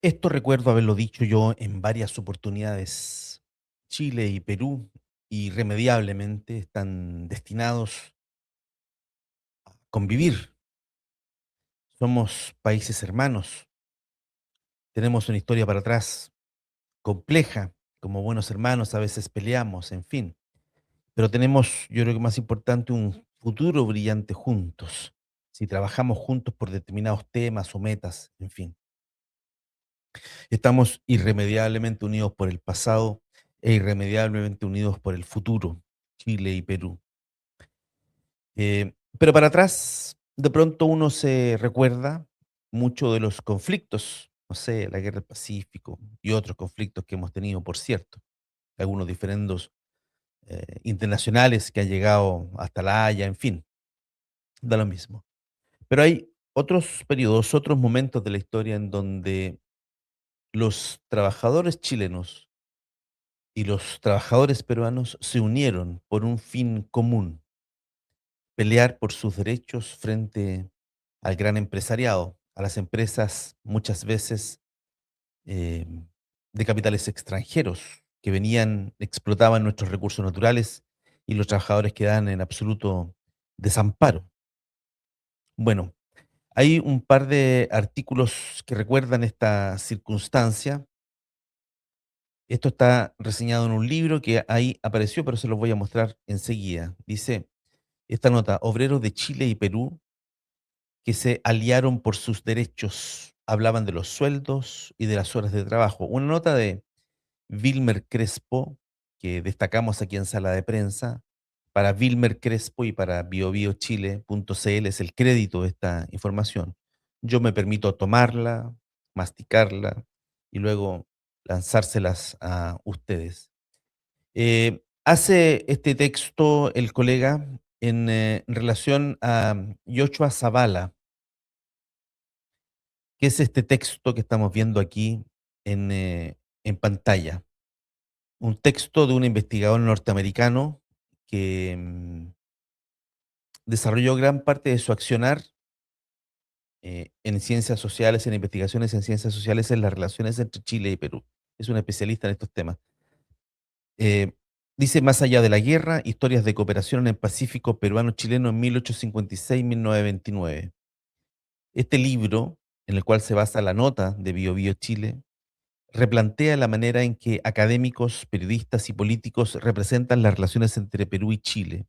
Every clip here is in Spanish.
Esto recuerdo haberlo dicho yo en varias oportunidades. Chile y Perú irremediablemente están destinados a convivir. Somos países hermanos, tenemos una historia para atrás compleja, como buenos hermanos a veces peleamos, en fin, pero tenemos, yo creo que más importante, un futuro brillante juntos, si trabajamos juntos por determinados temas o metas, en fin. Estamos irremediablemente unidos por el pasado e irremediablemente unidos por el futuro, Chile y Perú. Pero para atrás, de pronto uno se recuerda mucho de los conflictos, no sé, la guerra del Pacífico y otros conflictos que hemos tenido, por cierto, algunos diferendos internacionales que han llegado hasta La Haya, en fin, da lo mismo. Pero hay otros periodos, otros momentos de la historia en donde los trabajadores chilenos y los trabajadores peruanos se unieron por un fin común, pelear por sus derechos frente al gran empresariado, a las empresas muchas veces eh, de capitales extranjeros que venían, explotaban nuestros recursos naturales y los trabajadores quedaban en absoluto desamparo. Bueno, hay un par de artículos que recuerdan esta circunstancia. Esto está reseñado en un libro que ahí apareció, pero se los voy a mostrar enseguida. Dice esta nota: obreros de Chile y Perú que se aliaron por sus derechos. Hablaban de los sueldos y de las horas de trabajo. Una nota de Vilmer Crespo, que destacamos aquí en sala de prensa. Para Vilmer Crespo y para biobiochile.cl es el crédito de esta información. Yo me permito tomarla, masticarla y luego lanzárselas a ustedes. Hace este texto el colega en relación a Yoshua Zavala, que es este texto que estamos viendo aquí en pantalla. Un texto de un investigador norteamericano que desarrolló gran parte de su accionar en ciencias sociales, en investigaciones en ciencias sociales, en las relaciones entre Chile y Perú. Es un especialista en estos temas. Eh, Dice: más allá de la guerra, historias de cooperación en el Pacífico peruano-chileno en 1856-1929. Este libro, en el cual se basa la nota de Bio Chile, replantea la manera en que académicos, periodistas y políticos representan las relaciones entre Perú y Chile.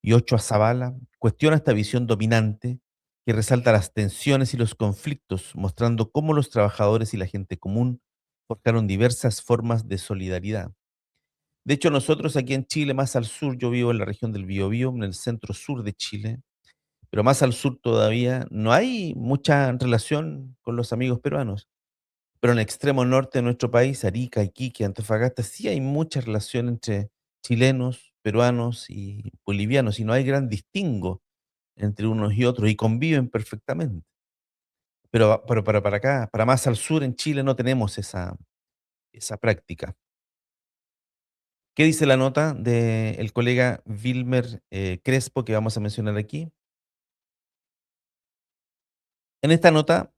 Y Ochoa Zabala cuestiona esta visión dominante que resalta las tensiones y los conflictos, mostrando cómo los trabajadores y la gente común forjaron diversas formas de solidaridad. De hecho, nosotros aquí en Chile, más al sur, yo vivo en la región del Biobío, en el centro sur de Chile, pero más al sur todavía, no hay mucha relación con los amigos peruanos. Pero en el extremo norte de nuestro país, Arica, Iquique, Antofagasta, sí hay mucha relación entre chilenos, peruanos y bolivianos, y no hay gran distingo entre unos y otros, y conviven perfectamente. Pero para acá, para más al sur en Chile no tenemos esa práctica. ¿Qué dice la nota del colega Vilmer Crespo que vamos a mencionar aquí? En esta nota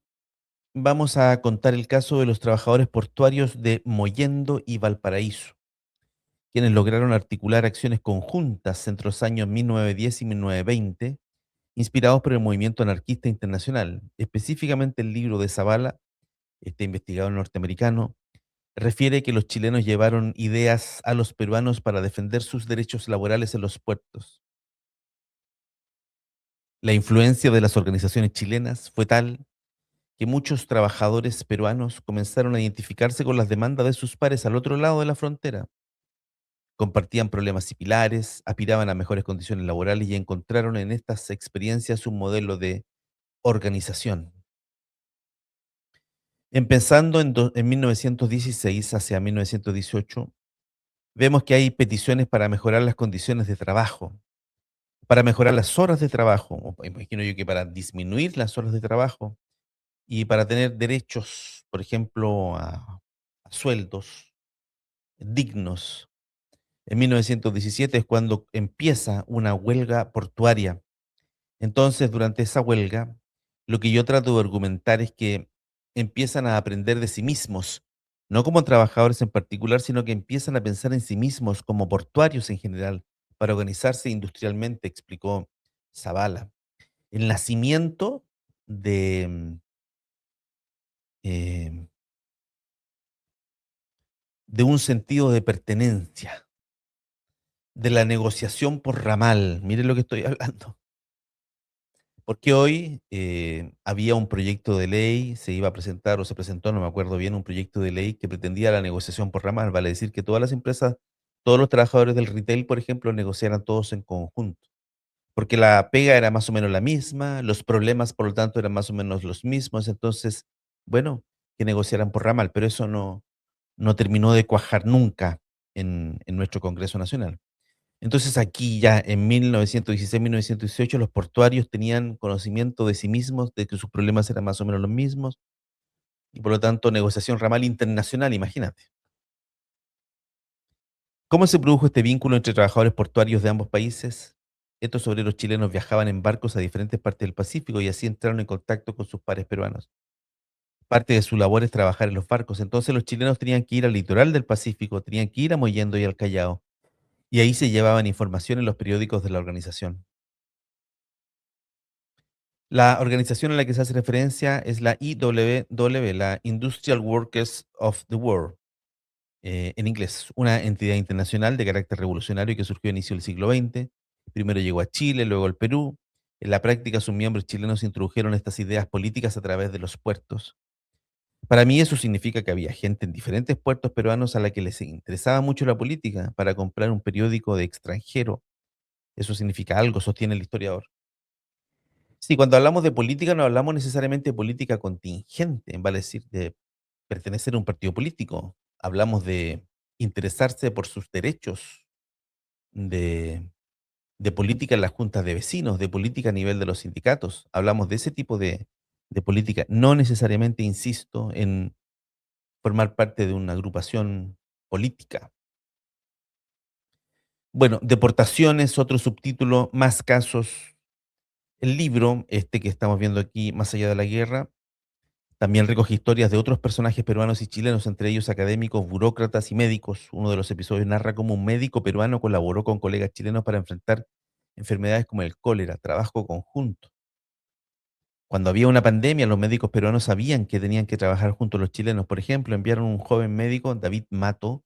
vamos a contar el caso de los trabajadores portuarios de Mollendo y Valparaíso, quienes lograron articular acciones conjuntas entre los años 1910 y 1920, inspirados por el movimiento anarquista internacional. Específicamente el libro de Zavala, este investigador norteamericano, refiere que los chilenos llevaron ideas a los peruanos para defender sus derechos laborales en los puertos. La influencia de las organizaciones chilenas fue tal que muchos trabajadores peruanos comenzaron a identificarse con las demandas de sus pares al otro lado de la frontera. Compartían problemas similares, aspiraban a mejores condiciones laborales y encontraron en estas experiencias un modelo de organización. Empezando en 1916 hacia 1918, vemos que hay peticiones para mejorar las condiciones de trabajo, para mejorar las horas de trabajo, o imagino yo que para disminuir las horas de trabajo y para tener derechos, por ejemplo, a sueldos dignos. En 1917 es cuando empieza una huelga portuaria. Entonces, durante esa huelga, lo que yo trato de argumentar es que empiezan a aprender de sí mismos, no como trabajadores en particular, sino que empiezan a pensar en sí mismos como portuarios en general, para organizarse industrialmente, explicó Zavala. El nacimiento de, eh, de un sentido de pertenencia, de la negociación por ramal. Mire lo que estoy hablando. Porque hoy había un proyecto de ley, se iba a presentar o se presentó, no me acuerdo bien, un proyecto de ley que pretendía la negociación por ramal, vale decir que todas las empresas, todos los trabajadores del retail, por ejemplo, negociaran todos en conjunto, porque la pega era más o menos la misma, los problemas, por lo tanto, eran más o menos los mismos, entonces, bueno, que negociaran por ramal, pero eso no terminó de cuajar nunca en nuestro Congreso Nacional. Entonces aquí ya en 1916, 1918 los portuarios tenían conocimiento de sí mismos, de que sus problemas eran más o menos los mismos, y por lo tanto negociación ramal internacional, imagínate. ¿Cómo se produjo este vínculo entre trabajadores portuarios de ambos países? Estos obreros chilenos viajaban en barcos a diferentes partes del Pacífico y así entraron en contacto con sus pares peruanos. Parte de su labor es trabajar en los barcos, entonces los chilenos tenían que ir al litoral del Pacífico, tenían que ir a Mollendo y al Callao, y ahí se llevaban información en los periódicos de la organización. La organización a la que se hace referencia es la IWW, la Industrial Workers of the World, en inglés, una entidad internacional de carácter revolucionario que surgió a inicio del siglo XX. Primero llegó a Chile, luego al Perú. En la práctica, sus miembros chilenos introdujeron estas ideas políticas a través de los puertos. Para mí eso significa que había gente en diferentes puertos peruanos a la que les interesaba mucho la política para comprar un periódico de extranjero. Eso significa algo, sostiene el historiador. Sí, cuando hablamos de política no hablamos necesariamente de política contingente, vale decir, de pertenecer a un partido político. Hablamos de interesarse por sus derechos, de, de política en las juntas de vecinos, de política a nivel de los sindicatos. Hablamos de ese tipo de política. No necesariamente, insisto, en formar parte de una agrupación política. Bueno, deportaciones, otro subtítulo, más casos. El libro, este que estamos viendo aquí, Más allá de la guerra, también recoge historias de otros personajes peruanos y chilenos, entre ellos académicos, burócratas y médicos. Uno de los episodios narra cómo un médico peruano colaboró con colegas chilenos para enfrentar enfermedades como el cólera, trabajo conjunto. Cuando había una pandemia, los médicos peruanos sabían que tenían que trabajar junto a los chilenos. Por ejemplo, enviaron un joven médico, David Mato,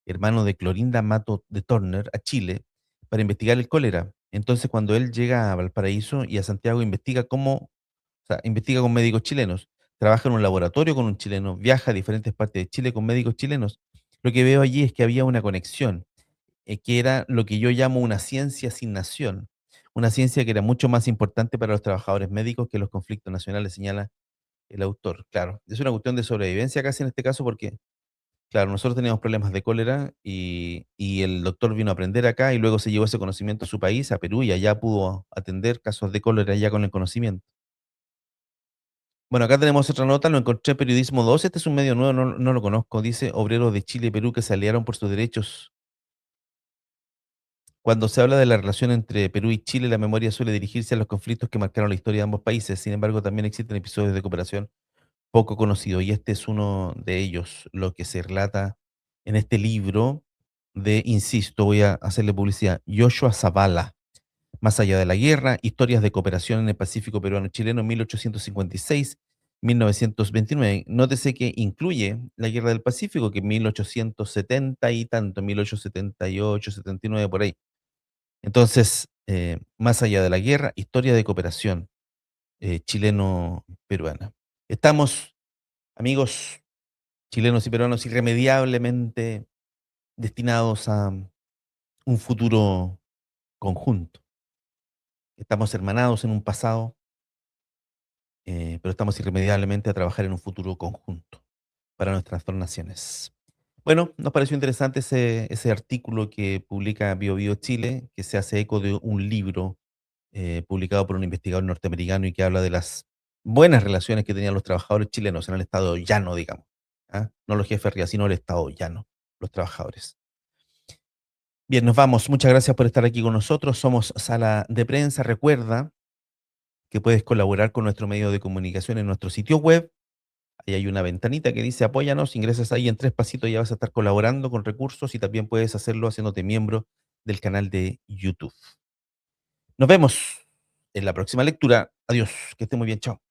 hermano de Clorinda Mato de Turner, a Chile para investigar el cólera. Entonces, cuando él llega a Valparaíso y a Santiago, investiga cómo, o sea, investiga con médicos chilenos, trabaja en un laboratorio con un chileno, viaja a diferentes partes de Chile con médicos chilenos. Lo que veo allí es que había una conexión, que era lo que yo llamo una ciencia sin nación, una ciencia que era mucho más importante para los trabajadores médicos que los conflictos nacionales, señala el autor. Claro, es una cuestión de sobrevivencia casi en este caso porque, claro, nosotros teníamos problemas de cólera y el doctor vino a aprender acá y luego se llevó ese conocimiento a su país, a Perú, y allá pudo atender casos de cólera ya con el conocimiento. Bueno, acá tenemos otra nota, lo encontré en Periodismo 2, este es un medio nuevo, no lo conozco, dice obreros de Chile y Perú que se aliaron por sus derechos. Cuando se habla de la relación entre Perú y Chile, la memoria suele dirigirse a los conflictos que marcaron la historia de ambos países. Sin embargo, también existen episodios de cooperación poco conocidos y este es uno de ellos, lo que se relata en este libro de, insisto, voy a hacerle publicidad, Joshua Zavala, Más allá de la guerra, historias de cooperación en el Pacífico peruano-chileno 1856-1929. Nótese que incluye la Guerra del Pacífico, que 1870 y tanto, 1878, 79 por ahí. Entonces, más allá de la guerra, historia de cooperación chileno-peruana. Estamos, amigos chilenos y peruanos, irremediablemente destinados a un futuro conjunto. Estamos hermanados en un pasado, pero estamos irremediablemente a trabajar en un futuro conjunto para nuestras dos naciones. Bueno, nos pareció interesante ese artículo que publica BioBio Chile, que se hace eco de un libro publicado por un investigador norteamericano y que habla de las buenas relaciones que tenían los trabajadores chilenos en el estado llano, digamos. ¿Ah? No los jefes arriba, sino el estado llano, los trabajadores. Bien, nos vamos. Muchas gracias por estar aquí con nosotros. Somos Sala de Prensa. Recuerda que puedes colaborar con nuestro medio de comunicación en nuestro sitio web Ahí hay una ventanita que dice apóyanos, ingresas ahí en 3 pasitos, ya vas a estar colaborando con recursos y también puedes hacerlo haciéndote miembro del canal de YouTube. Nos vemos en la próxima lectura. Adiós, que esté muy bien, chao.